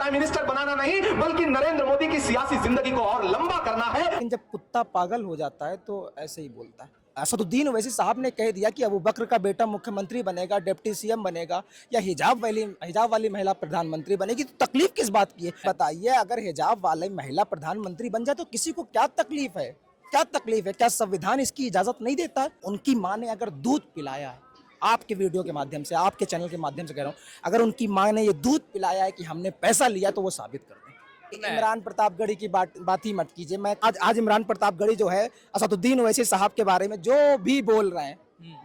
Prime minister बनाना नहीं बल्कि नरेंद्र मोदी की सियासी जिंदगी को और लंबा करना है। लेकिन जब कुत्ता पागल हो जाता है तो ऐसे ही बोलता है। असदुद्दीन ओवैसी साहब ने कह दिया कि अबू बकर का बेटा मुख्यमंत्री बनेगा, डिप्टी सीएम बनेगा या हिजाब वाली महिला प्रधानमंत्री बनेगी, तो तकलीफ किस बात की है? बताइए, अगर हिजाब वाली महिला प्रधानमंत्री बन जाए तो किसी को क्या तकलीफ है? क्या तकलीफ है? क्या संविधान इसकी इजाजत नहीं देता है? उनकी माँ ने अगर दूध पिलाया है, आपके वीडियो के माध्यम से, आपके चैनल के माध्यम से कह रहा हूँ, अगर उनकी माँ ने ये दूध पिलाया है कि हमने पैसा लिया, तो वो साबित कर दें। इमरान प्रतापगढ़ी की बात ही मत कीजिए। मैं आज इमरान प्रतापगढ़ी जो है असदुद्दीन ओवैसी साहब के बारे में जो भी बोल रहे हैं,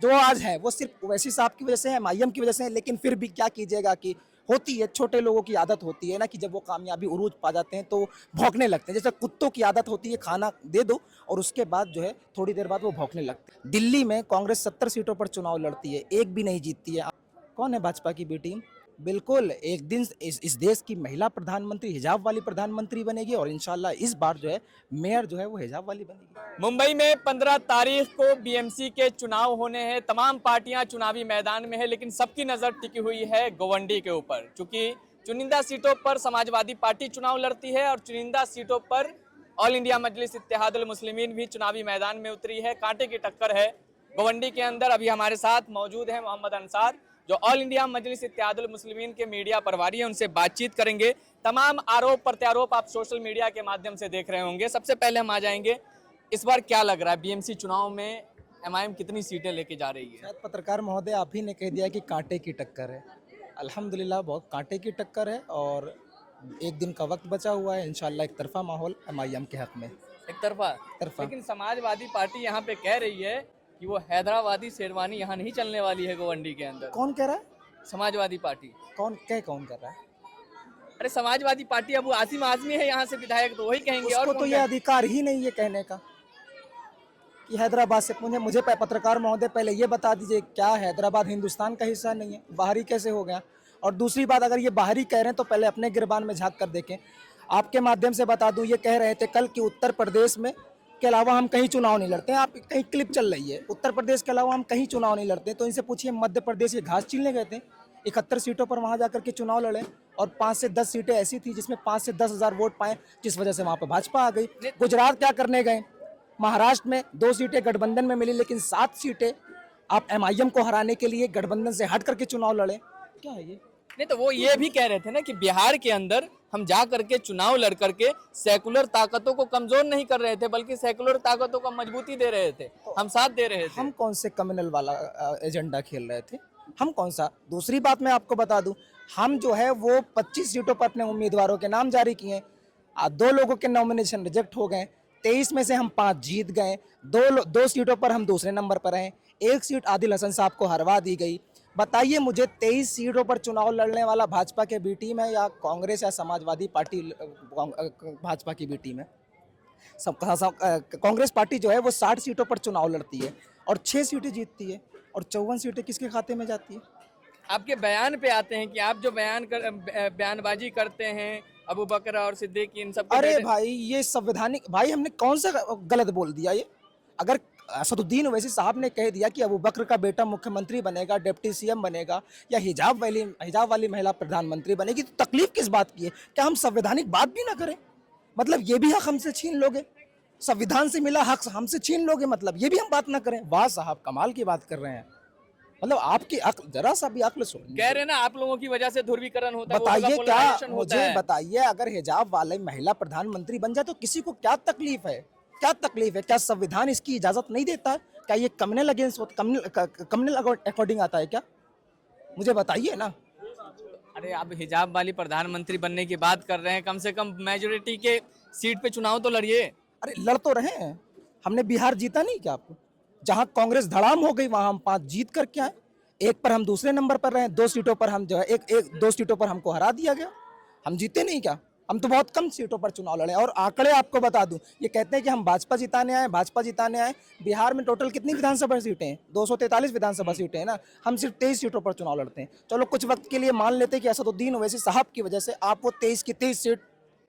जो आज है, वो सिर्फ ओवैसी साहब की वजह से है, एमआईएम की वजह से है। लेकिन फिर भी क्या कीजिएगा कि होती है, छोटे लोगों की आदत होती है ना कि जब वो कामयाबी उरूज पा जाते हैं तो भौंकने लगते हैं। जैसे कुत्तों की आदत होती है, खाना दे दो और उसके बाद जो है थोड़ी देर बाद वो भौंकने लगते हैं। दिल्ली में कांग्रेस 70 सीटों पर चुनाव लड़ती है, एक भी नहीं जीतती है। कौन है भाजपा की बी टीम? बिल्कुल, एक दिन इस देश की महिला प्रधानमंत्री हिजाब वाली प्रधानमंत्री बनेगी और इंशाल्लाह इस बार जो है मेयर जो है वो हिजाब वाली बनेगी। मुंबई में 15 तारीख को बीएमसी के चुनाव होने हैं। तमाम पार्टियां चुनावी मैदान में है, लेकिन सबकी नजर टिकी हुई है गोवंडी के ऊपर, क्योंकि चुनिंदा सीटों पर समाजवादी पार्टी चुनाव लड़ती है और चुनिंदा सीटों पर ऑल इंडिया मजलिस इत्तेहादुल मुस्लिमीन भी चुनावी मैदान में उतरी है। कांटे की टक्कर है गोवंडी के अंदर। अभी हमारे साथ मौजूद है मोहम्मद अंसार, जो ऑल इंडिया मजलिस इत्तेहादुल मुस्लिमीन के मीडिया प्रभारी हैं। उनसे बातचीत करेंगे। तमाम आरोप प्रत्यारोप आप सोशल मीडिया के माध्यम से देख रहे होंगे। सबसे पहले हम आ जाएंगे, इस बार क्या लग रहा है बीएमसी चुनाव में एमआईएम कितनी सीटें लेके जा रही है? शायद पत्रकार महोदय आप ही ने कह दिया कि कांटे की टक्कर है। अल्हम्दुलिल्लाह बहुत कांटे की टक्कर है और एक दिन का वक्त बचा हुआ है। इंशाल्लाह एक तरफा माहौल एमआईएम के हक में। एक तरफा। लेकिन समाजवादी पार्टी यहाँ पे कह रही है कि वो हैदराबादी शेरवानी यहाँ नहीं चलने वाली है गोवंडी के अंदर। कौन कह रहा है? समाजवादी पार्टी। कौन कर रहा है? अरे समाजवादी पार्टी, अब आसिम आजमी है यहाँ से विधायक, तो वही कहेंगे। उसको तो ये अधिकार ही नहीं है कहने का कि हैदराबाद से। मुझे पत्रकार महोदय पहले ये बता दीजिए, क्या हैदराबाद हिंदुस्तान का हिस्सा नहीं है? बाहरी कैसे हो गया? और दूसरी बात, अगर ये बाहरी कह रहे हैं तो पहले अपने गिरबान में झांक कर देखें। आपके माध्यम से बता दूं, ये कह रहे थे कल कि उत्तर प्रदेश में के अलावा हम कहीं चुनाव नहीं लड़ते हैं। आप कहीं क्लिप चल रही है, उत्तर प्रदेश के अलावा हम कहीं चुनाव नहीं लड़ते। तो इनसे पूछिए, मध्य प्रदेश ये घास छीलने गए थे? 71 सीटों पर वहां जाकर के चुनाव लड़े और 5 से 10 सीटें ऐसी थी जिसमें 5 से 10 हज़ार वोट पाए, जिस वजह से वहां पर भाजपा आ गई। गुजरात क्या करने गए? महाराष्ट्र में 2 सीटें गठबंधन में मिली, लेकिन 7 सीटें आप एमआईएम को हराने के लिए गठबंधन से हट करके चुनाव लड़े। क्या है ये? नहीं, तो वो ये भी कह रहे थे ना कि बिहार के अंदर हम जा करके चुनाव लड़ करके सेकुलर ताकतों को कमजोर नहीं कर रहे थे, बल्कि सेकुलर ताकतों को मजबूती दे रहे थे, हम साथ दे रहे थे। हम कौन से कम्युनल वाला एजेंडा खेल रहे थे? हम कौन सा? दूसरी बात मैं आपको बता दूं, हम जो है वो 25 सीटों पर अपने उम्मीदवारों के नाम जारी किए। 2 लोगों के नॉमिनेशन रिजेक्ट हो गए। 23 में से हम 5 जीत गए। 2 सीटों पर हम दूसरे नंबर पर हैं। 1 सीट आदिल हसन साहब को हरवा दी गई। बताइए मुझे, 23 सीटों पर चुनाव लड़ने वाला भाजपा के बी टीम है या कांग्रेस या समाजवादी पार्टी भाजपा की बी टीम है? कांग्रेस पार्टी जो है वो 60 सीटों पर चुनाव लड़ती है और 6 सीटें जीतती है और 54 सीटें किसके खाते में जाती है? आपके बयान पे आते हैं कि आप जो बयानबाजी करते हैं अबू बकर और सिद्दीकी, इन सब। अरे भाई, ये संवैधानिक, भाई हमने कौन सा गलत बोल दिया? ये अगर असदुद्दीन ओवैसी साहब ने कह दिया कि अबू बकर का बेटा मुख्यमंत्री बनेगा, डिप्टी सीएम बनेगा या हिजाब वाली महिला प्रधानमंत्री बनेगी, तो तकलीफ किस बात की है? क्या हम संवैधानिक बात भी ना करें? मतलब ये भी हक हमसे छीन लोगे? संविधान से मिला हक हमसे छीन लोगे? मतलब ये भी हम बात ना करें? वाह साहब, कमाल की बात कर रहे हैं। मतलब आपकी अक्ल, जरा सा भी अक्ल सुन। कह रहे ना आप लोगों की वजह से ध्रुवीकरण होता है। बताइए, क्या मुझे बताइए, अगर हिजाब वाले महिला प्रधानमंत्री बन जाए तो किसी को क्या तकलीफ है? क्या तकलीफ है? क्या संविधान इसकी इजाजत नहीं देता है? क्या ये कम्युनल अकॉर्डिंग आता है क्या? मुझे बताइए ना। अरे आप हिजाब वाली प्रधानमंत्री बनने की बात कर रहे हैं, कम से कम मेजोरिटी के सीट पे चुनाव तो लड़िए। अरे लड़ तो रहे हैं, हमने बिहार जीता नहीं क्या? आपको जहां कांग्रेस धड़ाम हो गई वहां हम 5 जीत करके आए। 1 पर हम दूसरे नंबर पर रहे, 2 सीटों पर हम जो है 2 सीटों पर हमको हरा दिया गया। हम जीते नहीं क्या? हम तो बहुत कम सीटों पर चुनाव लड़े। और आंकड़े आपको बता दूं, ये कहते हैं कि हम भाजपा जिताने आए। बिहार में टोटल कितनी विधानसभा सीटें हैं? 243 विधानसभा सीटें हैं ना। हम सिर्फ 23 सीटों पर चुनाव लड़ते हैं। चलो कुछ वक्त के लिए मान लेते हैं कि असदुद्दीन ओवैसी साहब की वजह से आप वो 23 की 23 सीट,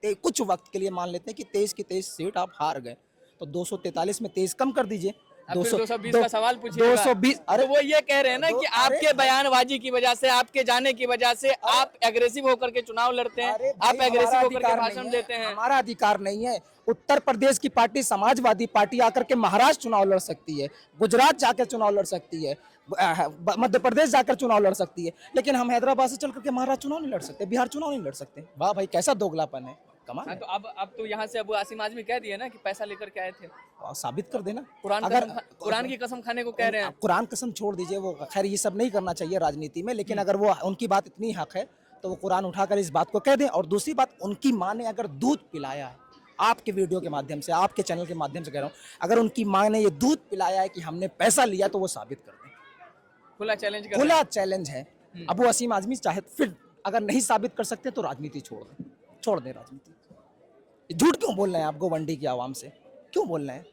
कुछ वक्त के लिए मान लेते हैं कि 23 की 23 सीट आप हार गए, तो 243 में 23 कम कर दीजिए। अब फिर 220 का सवाल पूछिएगा। 220 तो वो ये कह रहे हैं ना कि आपके बयानबाजी की वजह से, आपके जाने की वजह से आप एग्रेसिव होकर के चुनाव लड़ते हैं, अरे आप भाई, एग्रेसिव हमारा होकर के अधिकार भाषण नहीं है, देते हैं। हमारा अधिकार नहीं है। उत्तर प्रदेश की पार्टी समाजवादी पार्टी आकर के महाराष्ट्र चुनाव लड़ सकती है, गुजरात जाकर चुनाव लड़ सकती है, मध्य प्रदेश जाकर चुनाव लड़ सकती है, लेकिन हम हैदराबाद से चल करके महाराष्ट्र चुनाव नहीं लड़ सकते, बिहार चुनाव नहीं लड़ सकते। वाह भाई, कैसा दोगलापन है, कमाल हाँ, है। तो अब तो यहाँ से अबू आसिम आजमी कह दिए ना कि पैसा लेकर के आए थे। और साबित कर देना। कुरान की कसम खाने को कह रहे हैं। कुरान कसम छोड़ दीजिए, वो खैर ये सब नहीं करना चाहिए राजनीति में, लेकिन अगर वो उनकी बात इतनी हक है तो वो कुरान उठाकर इस बात को कह दें। और दूसरी बात, उनकी माँ ने अगर दूध पिलाया है, आपके वीडियो के माध्यम से, आपके चैनल के माध्यम से कह रहा हूँ, अगर उनकी माँ ने ये दूध पिलाया है कि हमने पैसा लिया, तो वो साबित कर दें। खुला चैलेंज कर खुला चैलेंज है। अबू वसीम आजमी चाहे फिर अगर नहीं साबित कर सकते तो राजनीति छोड़ दें राजनीति। झूठ क्यों बोल रहे हैं आप गोवंडी की आवाम से, क्यों बोल रहे हैं?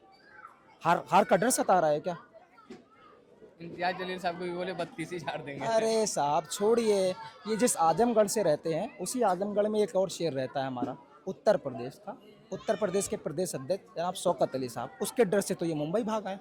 हार का डर सता रहा है क्या? इम्तियाज जलील साहब को भी बोले 32 झाड़ देंगे। अरे साहब छोड़िए, ये जिस आजमगढ़ से रहते हैं उसी आजमगढ़ में एक और शेर रहता है हमारा, उत्तर प्रदेश का, उत्तर प्रदेश के प्रदेश अध्यक्ष जनाब शौकत अली साहब, उसके डर से तो ये मुंबई भाग आए।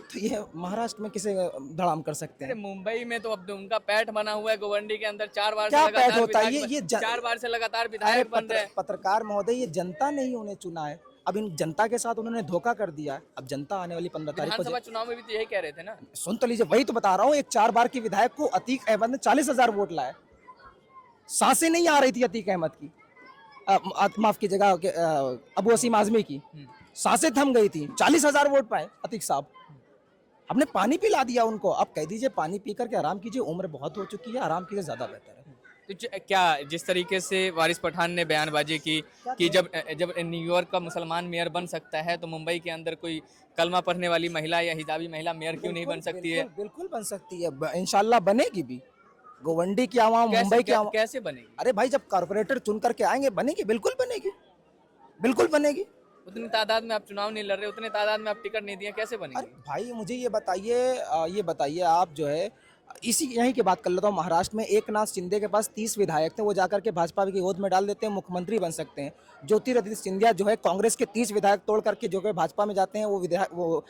तो ये महाराष्ट्र में किसे धड़ाम कर सकते अरे हैं? मुंबई में तो अब उनका पैठ बना हुआ है गोवंडी के अंदर, 4 बार क्या से पैठ लगातार होता है? विधायक ये 4 बार से लगातार अरे विधायक बन रहे हैं। पत्रकार महोदय, ये जनता ने ही उन्हें चुना है। अब इन जनता के साथ उन्होंने धोखा कर दिया है। अब जनता आने वाली 15 तारीख को विधानसभा चुनाव में भी तो यही कह रहे थे ना। सुन तो लीजिए, वही तो बता रहा हूँ। एक 4 बार की विधायक को अतीक अहमद ने 40,000 वोट लाए, सांसें नहीं आ रही थी अतीक अहमद की, माफ कीजिएगा, अबू वसीम आजमी की सांसें थम गई थी। 40,000 वोट पाए अतीक साहब, हमने पानी पिला दिया उनको। अब कह दीजिए पानी पी करके आराम कीजिए, उम्र बहुत हो चुकी है, आराम कीजिए, ज्यादा बेहतर है। तो क्या जिस तरीके से वारिस पठान ने बयानबाजी की कि जब न्यूयॉर्क का मुसलमान मेयर बन सकता है तो मुंबई के अंदर कोई कलमा पढ़ने वाली महिला या हिजाबी महिला मेयर क्यों नहीं बन सकती है? बिल्कुल बन सकती है, इंशाल्लाह बनेगी भी। गोवंडी की आवाम, मुंबई की आवाम कैसे बनेगी? अरे भाई, जब कारपोरेटर चुन करके आएंगे बनेगी, बिल्कुल बनेगी, बिल्कुल बनेगी। उतनी तादाद में आप चुनाव नहीं लड़ रहे, उतने तादाद में आप टिकट नहीं दिए, कैसे बनेगी? अरे भाई मुझे ये बताइए आप जो है, इसी यहीं की बात कर लेता हूँ। महाराष्ट्र में एकनाथ शिंदे के पास 30 विधायक थे, वो जाकर के भाजपा की गोद में डाल देते हैं, मुख्यमंत्री बन सकते हैं। ज्योतिरादित्य सिंधिया जो है कांग्रेस के 30 विधायक तोड़ करके जो है भाजपा में जाते हैं, वो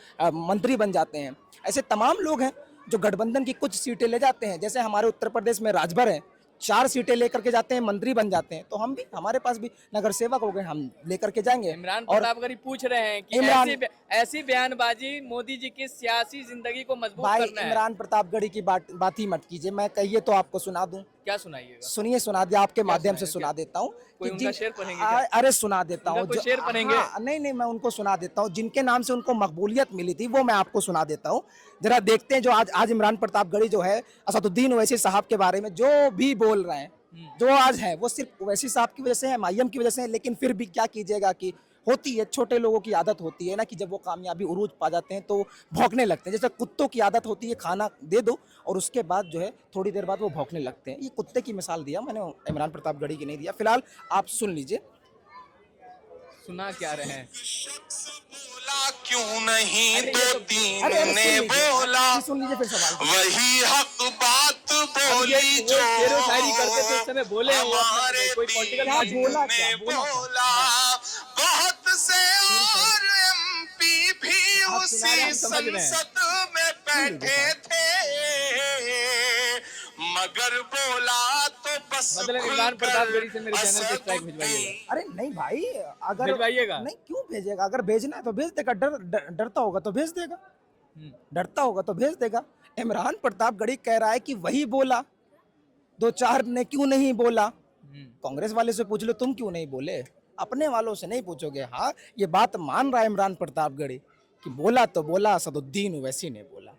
मंत्री बन जाते हैं। ऐसे तमाम लोग हैं जो गठबंधन की कुछ सीटें ले जाते हैं। जैसे हमारे उत्तर प्रदेश में राजभर है, 4 सीटें लेकर के जाते हैं, मंत्री बन जाते हैं। तो हम भी, हमारे पास भी नगर सेवक हो गए, हम लेकर के जाएंगे। इमरान और प्रतापगढ़ी पूछ रहे हैं कि ऐसी बयानबाजी मोदी जी की सियासी जिंदगी को मजबूत भाई, करना है। इमरान प्रतापगढ़ी की बात ही मत कीजिए, मैं कहिए तो आपको सुना दूं। क्या सुनाइएगा? सुनिए, सुना दिया, आपके माध्यम से सुना देता हूँ। कोई उनका शेर पढ़ेंगे क्या? अरे सुना देता हूँ, कोई शेर पढ़ेंगे? नहीं, मैं उनको सुना देता हूँ, जिनके नाम से उनको मकबूलियत मिली थी वो मैं आपको सुना देता हूँ। जरा देखते हैं जो आज इमरान प्रतापगढ़ी जो है असदुद्दीन ओवैसी साहब के बारे में जो भी बोल रहे हैं, जो आज है, वो सिर्फ ओवैसी साहब की वजह से है, एमआईएम की वजह से है। लेकिन फिर भी क्या कीजिएगा कि होती है, छोटे लोगों की आदत होती है ना, कि जब वो कामयाबी उरूज पा जाते हैं तो भौंकने लगते हैं। जैसे कुत्तों की आदत होती है, खाना दे दो और उसके बाद जो है थोड़ी देर बाद वो भौंकने लगते हैं। ये कुत्ते की मिसाल दिया मैंने, इमरान प्रतापगढ़ी की नहीं दिया। फिलहाल आप सुन लीजिए। सुना क्या रहे हैं? बोला क्यों नहीं, दो तीन ने बोला, सुन लीजिए फिर सवाल। वही हक बात बोली जो शेरो शायरी करते थे उस समय बोले हैं वो हमारे कोई पॉलिटिकल क्या पार्टी बोला, ने बोला। बहुत से और एमपी भी आप सुना रहे हैं, उसी हम समझ रहे हैं। संसद में बैठे थे, मगर बोला तो बस मतलब इमरान प्रतापगढ़ी से मेरे चैनल पे स्ट्राइक भिजवाइएगा। अरे नहीं भाई, अगर भिजवाइएगा? नहीं, क्यों भेजेगा? अगर भेजना है तो भेज देगा। डरता होगा तो भेज देगा, डरता होगा तो भेज देगा। इमरान प्रतापगढ़ी कह रहा है कि वही बोला, 2-4 ने क्यों नहीं बोला। कांग्रेस वाले से पूछ लो, तुम क्यों नहीं बोले? अपने वालों से नहीं पूछोगे। हाँ, ये बात मान रहा है इमरान प्रतापगढ़ी कि बोला तो बोला, असदुद्दीन ओवैसी ने बोला।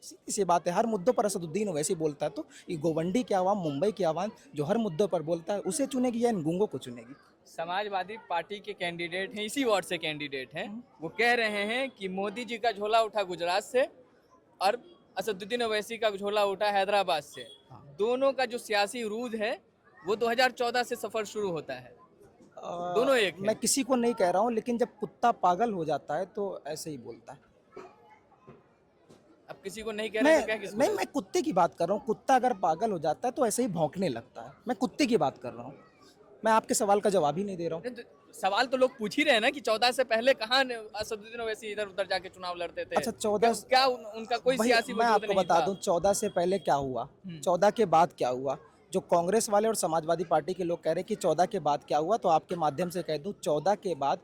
सीधी सी बात है, हर मुद्दों पर असदुद्दीन ओवैसी बोलता है, तो ये गोवंडी की आवाम, मुंबई की आवाम जो हर मुद्दों पर बोलता है, उसे चुनेगी या इन गूंगों को चुनेगी? समाजवादी पार्टी के कैंडिडेट हैं, इसी वार्ड से कैंडिडेट हैं, वो कह रहे हैं कि मोदी जी का झोला उठा गुजरात से और असदुद्दीन ओवैसी का झोला उठा हैदराबाद से। दोनों का जो सियासी रूज है वो 2014 से सफर शुरू होता है। दोनों एक है। मैं किसी को नहीं कह रहा हूँ, लेकिन जब कुत्ता पागल हो जाता है तो ऐसे ही बोलता है। अब किसी को नहीं कह रहे तो क्या किसको? मैं कुत्ते की बात कर रहा हूँ। कुत्ता अगर पागल हो जाता है तो ऐसे ही भौंकने लगता है। मैं कुत्ते की बात कर रहा हूँ। मैं आपके सवाल का जवाब ही नहीं दे रहा हूँ। सवाल तो लोग पूछ ही रहे हैं ना कि 14 से पहले कहाँ असदुद्दीन ओवैसी इधर उधर जाके चुनाव लड़ते थे। अच्छा 14 क्या उनका कोई भाई, सियासी मैं वजूद आपको नहीं बता था? दूं 14 से पहले क्या हुआ, 14 के बाद क्या हुआ। जो कांग्रेस वाले और समाजवादी पार्टी के लोग कह रहे हैं कि 14 के बाद क्या हुआ, तो आपके माध्यम से कह दूं 14 के बाद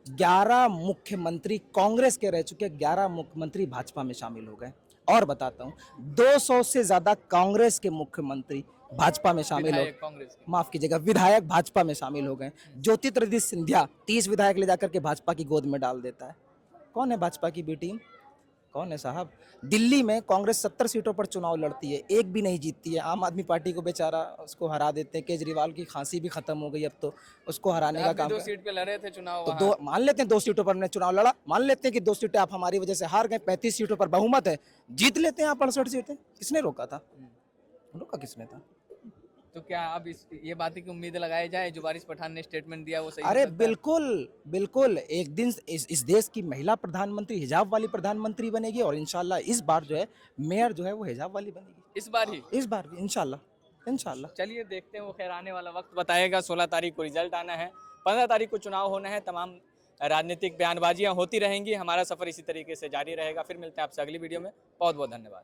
11 मुख्यमंत्री कांग्रेस के रह चुके, 11 मुख्यमंत्री भाजपा में शामिल हो गए। और बताता हूं 200 से ज्यादा कांग्रेस के मुख्यमंत्री भाजपा में शामिल हो, विधायक कांग्रेस के। माफ कीजिएगा, विधायक भाजपा में शामिल हो गए। ज्योतिरादित्य सिंधिया 30 विधायक ले जाकर के भाजपा की गोद में डाल देता है। कौन है भाजपा की बी टीम? कौन है साहब? दिल्ली में कांग्रेस 70 सीटों पर चुनाव लड़ती है, एक भी नहीं जीतती है। आम आदमी पार्टी को बेचारा उसको हरा देते हैं। केजरीवाल की खांसी भी खत्म हो गई, अब तो उसको हराने का आप भी काम 2 सीट पे लड़े थे चुनाव तो वहाँ। दो मान लेते हैं, 2 सीटों पर हमने चुनाव लड़ा, मान लेते हैं कि 2 सीटें आप हमारी वजह से हार गए, 35 सीटों पर बहुमत है, जीत लेते हैं आप 68 सीटें। किसने रोका था? रोका किसने था? तो क्या अब ये बातें की उम्मीद लगाई जाए जो बारिश पठान ने स्टेटमेंट दिया वो सही हो अरे सकता है? बिल्कुल बिल्कुल, एक दिन इस देश की महिला प्रधानमंत्री हिजाब वाली प्रधानमंत्री बनेगी, और इंशाल्लाह इस बार जो है मेयर जो है वो हिजाब वाली बनेगी, इस बार ही। इस बार भी इंशाल्लाह इंशाल्लाह। चलिए देखते हैं, वो खैर आने वाला वक्त बताएगा। 16 तारीख को रिजल्ट आना है, 15 तारीख को चुनाव होना है। तमाम राजनीतिक बयानबाजियां होती रहेंगी। हमारा सफर इसी तरीके से जारी रहेगा। फिर मिलते हैं आपसे अगली वीडियो में। बहुत बहुत धन्यवाद।